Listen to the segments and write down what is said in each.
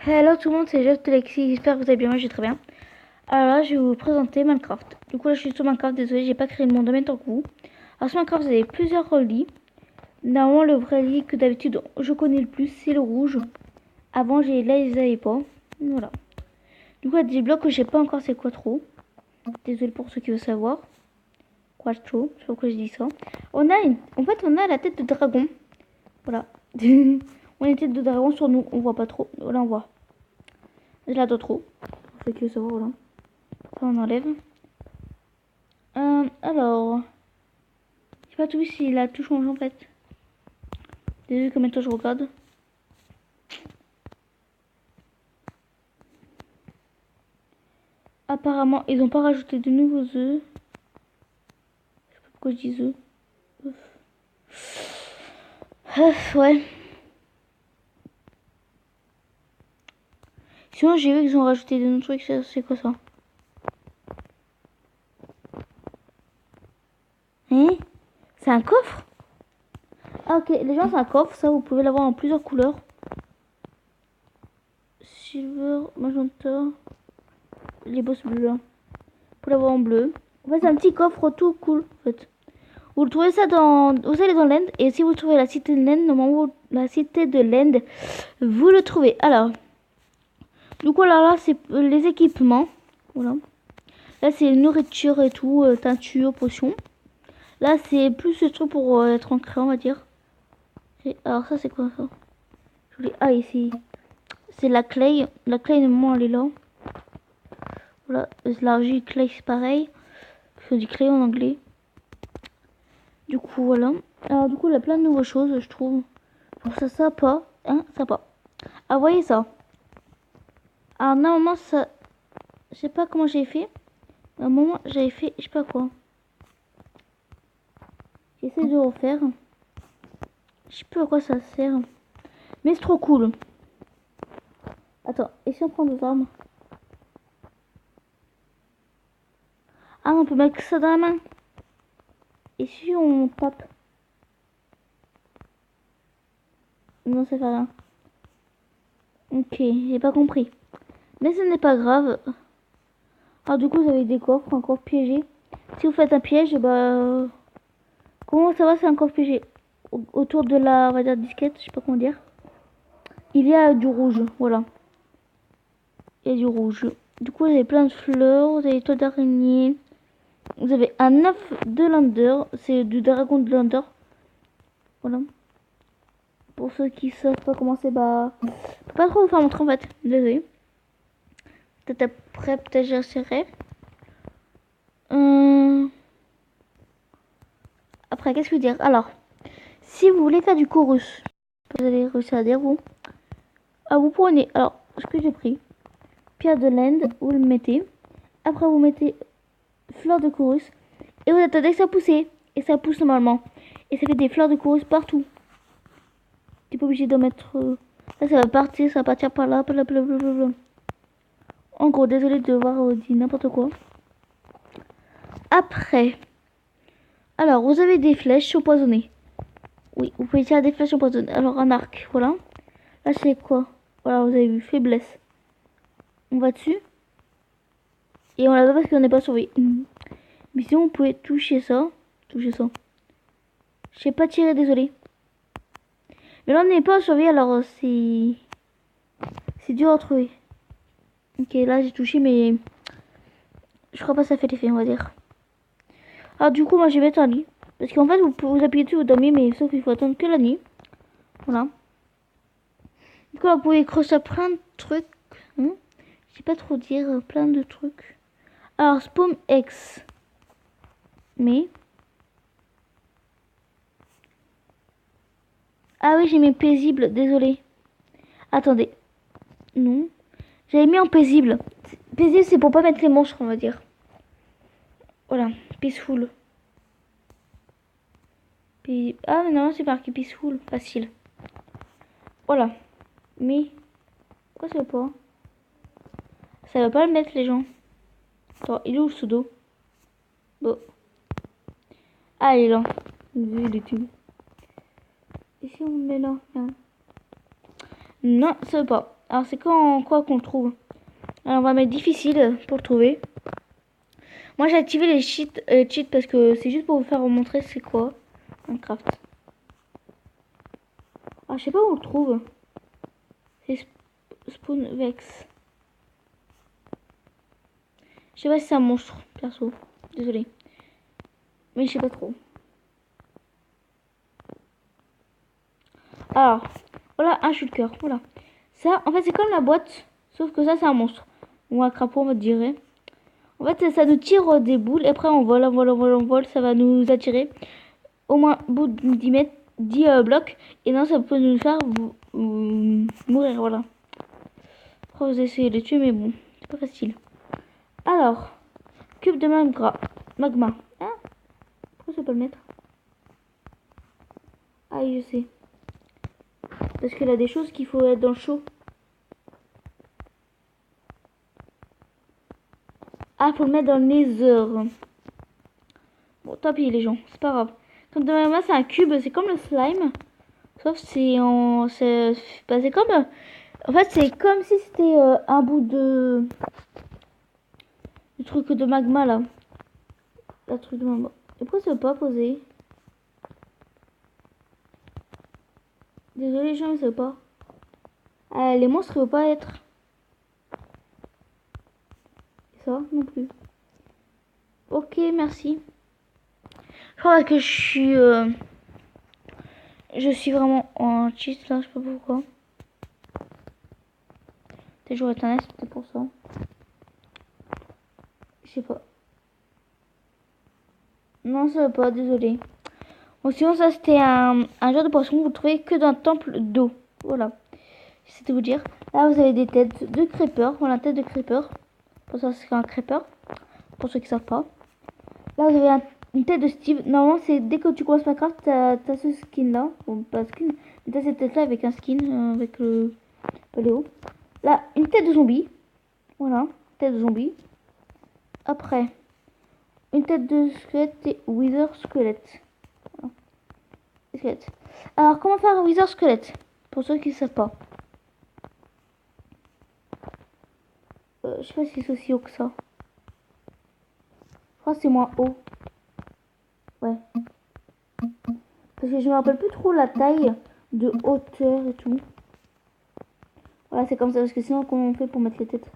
Hello tout le monde, c'est Jeff Alexis, j'espère que vous allez bien, moi je vais très bien. Alors là, je vais vous présenter Minecraft. Du coup là, je suis sur Minecraft, désolé, j'ai pas créé le monde en même temps que vous. Alors sur Minecraft, vous avez plusieurs lits. Normalement, le vrai lit que d'habitude je connais le plus, c'est le rouge. Avant, là, ils avaient pas. Voilà. Du coup, il y a des blocs que je sais pas encore c'est quoi trop. Désolé pour ceux qui veulent savoir. Quoi trop, je sais pas pourquoi je dis ça. En fait, on a la tête de dragon. Voilà. On a une tête de dragon sur nous, on voit pas trop. Là, on voit. Je l'attends trop. Pour ceux qui veulent savoir, voilà. Ça, on enlève. Alors, je sais pas tout si la touche change en fait. Désolé combien de temps je regarde. Apparemment, ils ont pas rajouté de nouveaux œufs. Je sais pas pourquoi je dis œufs. Ouais. Sinon, j'ai vu qu'ils ont rajouté de nouveaux trucs. C'est quoi ça? Hein? C'est un coffre? Ah, ok. Les gens, c'est un coffre. Ça, vous pouvez l'avoir en plusieurs couleurs. Silver, magenta. Les boss bleus là. Vous pouvez l'avoir en bleu. En fait, c'est un petit coffre tout cool. En fait. Vous le trouvez ça dans... Vous allez dans l'End. Et si vous trouvez la cité de l'End, normalement, la cité de l'End, vous le trouvez. Alors, du coup, là, c'est les équipements. Voilà. Là, c'est nourriture et tout, teinture, potion. Là, c'est plus ce truc pour être ancré, on va dire. Alors, ça, c'est quoi ça? Ah, ici. C'est la clay. La clay, normalement, elle est là. Voilà. L'argile clay, c'est pareil. C'est du clay en anglais. Du coup, voilà. Alors, du coup, il y a plein de nouvelles choses, je trouve. Pour ça, sympa. Hein, sympa. Ah, voyez ça. Alors, normalement, ça... Je sais pas comment j'ai fait. À un moment, j'avais fait... Je sais pas quoi. J'essaie de refaire. Je sais plus à quoi ça sert. Mais c'est trop cool. Attends, et si on prend deux armes? Ah, on peut mettre ça dans la main. Et si on tape? Non, ça fait rien. Ok, j'ai pas compris. Mais ce n'est pas grave. Alors du coup, vous avez des coffres, un coffre piégé. Si vous faites un piège, bah... Comment ça va, c'est un coffre piégé? Autour de la, on va dire, disquette, je sais pas comment dire. Il y a du rouge, voilà. Il y a du rouge. Du coup, vous avez plein de fleurs, vous avez des toiles d'araignée. Vous avez un œuf de Lander, c'est du dragon de Lander. Voilà. Pour ceux qui savent pas comment c'est, bah... Je peux pas trop vous faire montrer en fait, désolé. Peut-être après, peut-être j'essaierai. Après, qu'est-ce que je veux dire? Alors, si vous voulez faire du chorus, vous allez réussir à dire vous. Ah, vous prenez, alors, ce que j'ai pris, pierre de l'Inde, vous le mettez. Après, vous mettez fleurs de chorus. Et vous attendez que ça pousse. Et ça pousse normalement. Et ça fait des fleurs de chorus partout. Tu n'es pas obligé d'en mettre... Là, ça va partir par là, blablabla. En gros, désolé de devoir dire n'importe quoi. Après, alors, vous avez des flèches empoisonnées. Oui, vous pouvez tirer des flèches empoisonnées. Alors, un arc, voilà. Là, c'est quoi? Voilà, vous avez vu, faiblesse. On va dessus. Et on l'a pas parce qu'on n'est pas surveillé. Mais sinon, vous pouvez toucher ça. Toucher ça. Je sais pas tirer, désolé. Mais là, on n'est pas surveillé, alors c'est... C'est dur à trouver. Ok, là, j'ai touché, mais... Je crois pas que ça fait l'effet, on va dire. Alors, du coup, moi, je vais mettre un lit. Parce qu'en fait, vous pouvez vous appuyer dessus, vous dormir, mais sauf qu'il faut attendre que la nuit. Voilà. Du coup, là, vous pouvez creuser plein de trucs. Je sais pas trop dire, plein de trucs. Alors, Spawn X. Mais... Ah oui, j'ai mis paisible, désolé. Attendez. Non. J'avais mis en paisible. Paisible, c'est pour pas mettre les monstres, on va dire. Voilà, peaceful. Ah, mais non, c'est marqué peaceful, facile. Voilà. Mais, pourquoi ça veut pas? Ça va pas le mettre, les gens. Attends, il est où le pseudo? Bon. Ah, il est là. Il est tout. Et si on le met là? Non, ça veut pas. Alors c'est quand quoi qu'on le trouve. Alors on va mettre difficile pour le trouver. Moi j'ai activé les cheats parce que c'est juste pour vous faire montrer c'est quoi Minecraft. Ah je sais pas où on le trouve. C'est Spawnvex. Je sais pas si c'est un monstre, perso. Désolé. Mais je sais pas trop. Alors, voilà un shulker. Voilà. Ça, en fait, c'est comme la boîte. Sauf que ça, c'est un monstre. Ou un crapaud, on va dire. En fait, ça nous tire des boules. Et après, on vole, on vole, on vole, on vole. Ça va nous attirer au moins bout de 10 mètres, 10 blocs. Et non, ça peut nous faire mourir. Voilà. Après, vous essayez de les tuer, mais bon, c'est pas facile. Alors, cube de magma. Hein? Pourquoi ça peut le mettre? Ah, je sais. Parce qu'il a des choses qu'il faut être dans le chaud. Ah, faut le mettre dans le nether. Bon, tant pis les gens, c'est pas grave. Comme de magma, c'est un cube, c'est comme le slime. Sauf c'est en... C'est comme... En fait, c'est comme si c'était un bout de... Du truc de magma, là. Le truc de magma. Et pourquoi ça veut pas poser? Désolé les gens, ils savent pas. Ah, les monstres, ils veulent pas être. Et ça, non plus. Ok, merci. Je crois que je suis vraiment en cheat là, je sais pas pourquoi. Peut-être j'aurais été un S, peut-être pour ça. Je sais pas. Non, ça va pas, désolé. Bon, sinon, ça c'était un genre de poisson que vous trouvez que dans un temple d'eau. Voilà. J'essaie de vous dire. Là, vous avez des têtes de creeper. Voilà, tête de creeper. Pour ça, c'est un creeper. Pour ceux qui savent pas. Là, vous avez une tête de Steve. Normalement, c'est dès que tu commences Minecraft, t'as ce skin là. Bon, pas skin. Mais t'as cette tête là avec un skin. Avec le paléo. Là, une tête de zombie. Voilà. Tête de zombie. Après, une tête de squelette et wither squelette. Voilà. Squelette. Alors, comment faire un wither squelette? Pour ceux qui ne savent pas. Je sais pas si c'est aussi haut que ça. Je crois que c'est moins haut. Ouais. Parce que je me rappelle plus trop la taille de hauteur et tout. Voilà, c'est comme ça. Parce que sinon, comment on fait pour mettre les têtes?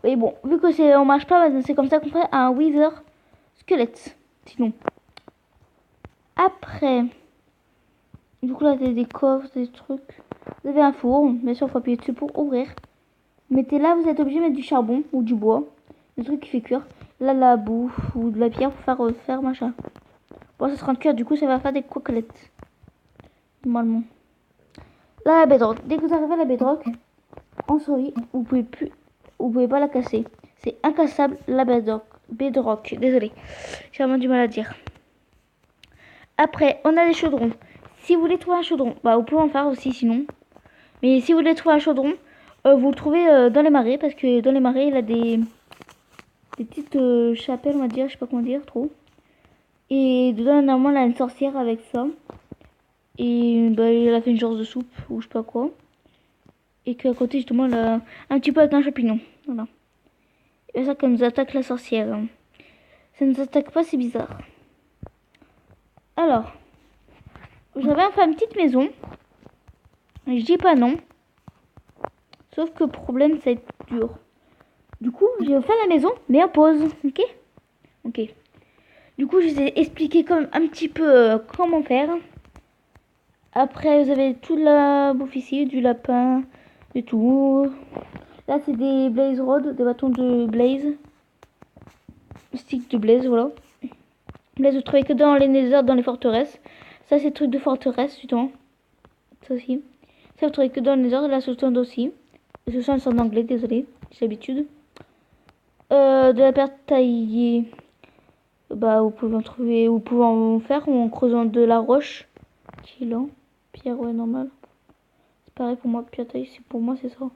Oui, bon. Vu que c'est on marche pas, c'est comme ça qu'on fait un wither squelette. Sinon. Après. Du coup, là, t'as des coffres, des trucs. Vous avez un four. Bien sûr, il faut appuyer dessus pour ouvrir. Mettez là, vous êtes obligé de mettre du charbon ou du bois. Le truc qui fait cuire. Là, la bouffe ou de la pierre pour faire machin. Bon, ça sera en cuire, du coup, ça va faire des côtelettes. Normalement. Là, la bedrock. Dès que vous arrivez à la bedrock, en survie, vous pouvez pas la casser. C'est incassable, la bedrock. Bedrock, désolé. J'ai vraiment du mal à dire. Après, on a les chaudrons. Si vous voulez trouver un chaudron, bah, vous pouvez en faire aussi sinon. Mais si vous voulez trouver un chaudron, vous le trouvez dans les marais. Parce que dans les marais, il a des petites chapelles, on va dire. Je sais pas comment dire trop. Et dedans, normalement, il a une sorcière avec ça. Et bah, il a fait une genre de soupe ou je sais pas quoi. Et qu'à côté, justement, il a un petit peu avec un champignon. Voilà. Et ça, quand nous attaque la sorcière. Ça nous attaque pas, c'est bizarre. Alors, j'avais enfin une petite maison. Je dis pas non. Sauf que problème, ça va être dur. Du coup, j'ai fait la maison, mais en pause. Ok. Ok. Du coup, je vous ai expliqué comme un petit peu comment faire. Après, vous avez toute la bouffe ici, du lapin, et tout. Là, c'est des blaze rods, des bâtons de blaze. Stick de blaze, voilà. Blaze, vous trouvez que dans les nether, dans les forteresses. Ça, c'est truc de forteresse, justement. Ça aussi. Ça, vous trouvez que dans les nether, là, ce stand aussi. Ce sont en anglais, désolé, j'ai l'habitude. De la pierre taillée. Bah, vous pouvez en trouver, vous pouvez en faire en creusant de la roche. Qui est là. Pierre, ouais, normal. C'est pareil pour moi, pierre taillée, pour moi, c'est ça.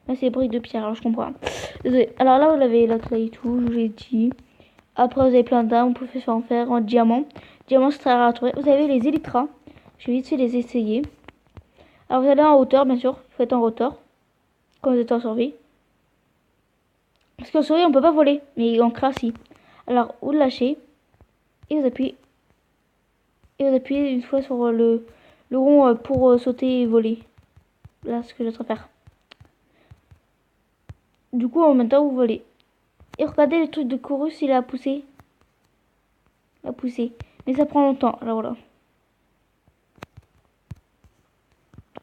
Là, c'est briques de pierre, alors je comprends. Désolé. Alors là, vous avez la clay et tout, je vous l'ai dit. Après, vous avez plein d'armes, vous pouvez en faire en diamant. Diamant, c'est très rare à trouver. Vous avez les élytras. Je vais vite fait les essayer. Alors vous allez en hauteur, bien sûr. Il faut être en hauteur. Quand vous êtes en survie. Parce qu'en survie, on peut pas voler. Mais en crash, si. Alors, vous le lâchez. Et vous appuyez. Et vous appuyez une fois sur le rond pour sauter et voler. Là, ce que je dois faire. Du coup, en même temps, vous volez. Et regardez le truc de chorus, il a poussé. Il a poussé. Mais ça prend longtemps. Alors voilà.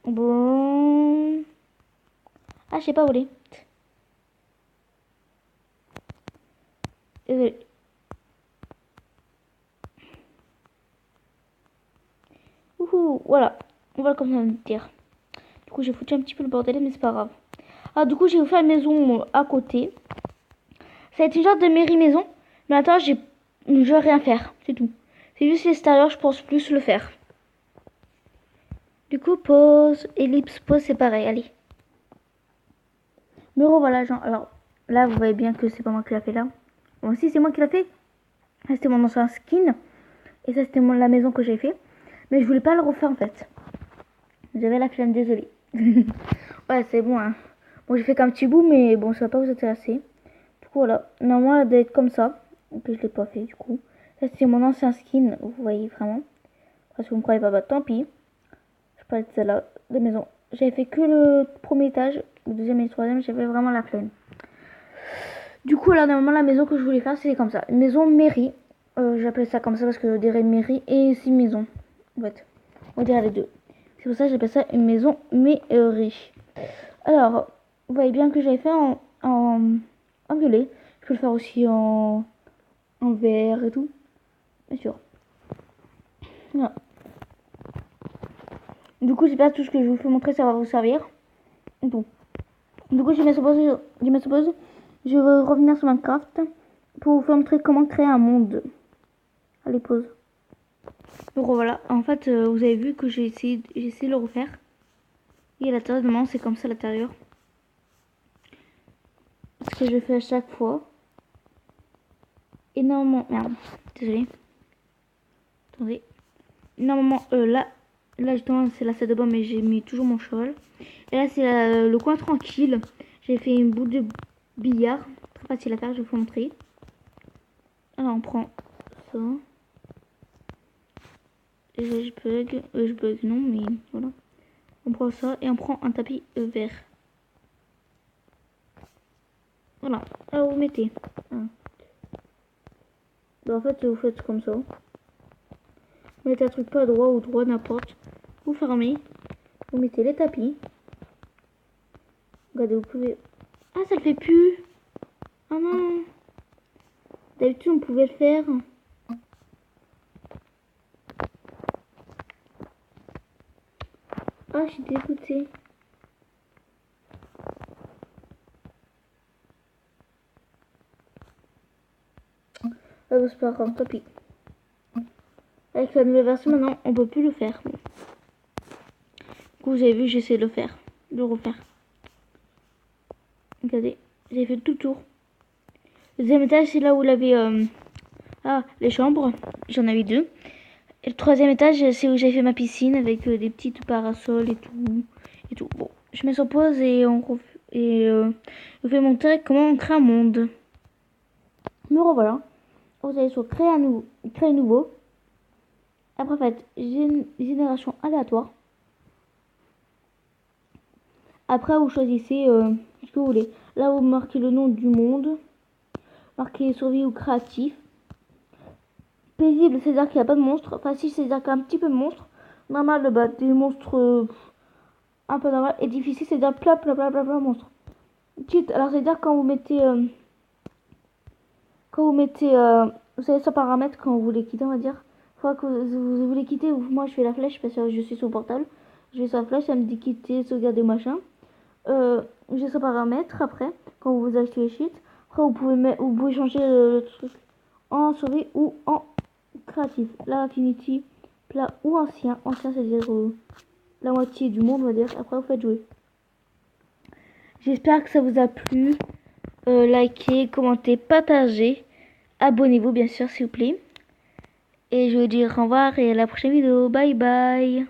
Bon. Ah, je sais pas voler. Désolé. Ouhou, voilà. On va comme ça me dire. Du coup, j'ai foutu un petit peu le bordel, mais c'est pas grave. Ah, du coup, j'ai fait une maison à côté. Ça va être une sorte de mairie maison. Mais attends, je vais rien faire. C'est tout. C'est juste l'extérieur, je pense plus le faire. Du coup, pause, ellipse, pause, c'est pareil. Allez. Me revoilà, genre. Alors, là, vous voyez bien que c'est pas moi qui l'a fait là. Bon, si, c'est moi qui l'a fait. C'était mon ancien skin. Et ça, c'était la maison que j'ai fait. Mais je voulais pas le refaire en fait. J'avais la flemme, désolée. Ouais, c'est bon, hein. Bon, j'ai fait qu'un petit bout, mais bon, ça va pas vous intéresser. Du coup, voilà. Normalement, elle doit être comme ça. Donc, je l'ai pas fait, du coup. Ça, c'est mon ancien skin, vous voyez vraiment. Parce que vous me croyez pas, bah tant pis. Je parlais de celle-là, de maison. J'avais fait que le premier étage. Le deuxième et le troisième, j'avais vraiment la flemme. Du coup, là, normalement, la maison que je voulais faire, c'est comme ça. Une maison mairie. J'appelle ça comme ça parce que je dirais mairie et ici maison. En fait, on dirait les deux. C'est pour ça que j'appelle ça une maison mairie. Alors, vous voyez bien que j'avais fait en violet. Je peux le faire aussi en vert et tout. Bien sûr. Voilà. Du coup, j'espère que tout ce que je vous fais montrer, ça va vous servir. Bon. Du coup, je vais mettre pause. Je vais revenir sur Minecraft pour vous faire montrer comment créer un monde. Allez, pause. Donc voilà, en fait, vous avez vu que j'ai essayé de le refaire. Et à l'intérieur, normalement, c'est comme ça l'intérieur. Ce que je fais à chaque fois. Et normalement, merde, désolé. Attendez. Normalement, là justement, c'est la salle de bain, mais j'ai mis toujours mon cheval. Et là, c'est le coin tranquille. J'ai fait une boule de billard. Très facile à faire, je vais vous montrer. Alors, on prend ça. Et là, je bug, non, mais voilà. On prend ça et on prend un tapis vert. Voilà. Alors, vous mettez. Bah, en fait, vous faites comme ça. Vous mettez un truc pas droit ou droit, n'importe. Vous fermez. Vous mettez les tapis. Regardez, vous pouvez... Ah, ça le fait plus. Ah non. D'habitude, on pouvait le faire. Ah, je suis dégoûtée. Ah, bah, c'est pas grave, tant pis. Avec la nouvelle version, maintenant, on peut plus le faire. Du coup, vous avez vu, j'essaie de le faire. De le refaire. Regardez, j'ai fait tout le tour. Le deuxième étage, c'est là où il avait... les chambres. J'en avais deux. Et le troisième étage, c'est où j'ai fait ma piscine avec des petites parasols et tout. Bon, je mets sur pause et je vous fais montrer comment on crée un monde. Me revoilà. Vous allez sur créer nouveau. Après, faites génération aléatoire. Après, vous choisissez ce que vous voulez. Là, vous marquez le nom du monde. Marquez survie ou créatif. Paisible, c'est-à-dire qu'il n'y a pas de monstre. Facile, c'est-à-dire qu'il y a un petit peu de monstre. Normal, bah, des monstres un peu normal. Et difficile, c'est-à-dire plein monstres. Quitte, alors c'est-à-dire quand vous mettez... vous savez, sans paramètres, quand vous les quittez, on va dire. Fois que vous les quittez, moi je fais la flèche parce que je suis sur le portable. Je vais sur la flèche, ça me dit quitter, sauvegarder, machin. J'ai ce paramètre après, quand vous achetez les sheets. Après, vous pouvez changer le truc en survie ou en créatif. Là, Infinity, plat ou ancien. Ancien, c'est-à-dire la moitié du monde, on va dire. Après, vous faites jouer. J'espère que ça vous a plu. Likez, commentez, partagez. Abonnez-vous, bien sûr, s'il vous plaît. Et je vous dis au revoir et à la prochaine vidéo. Bye bye.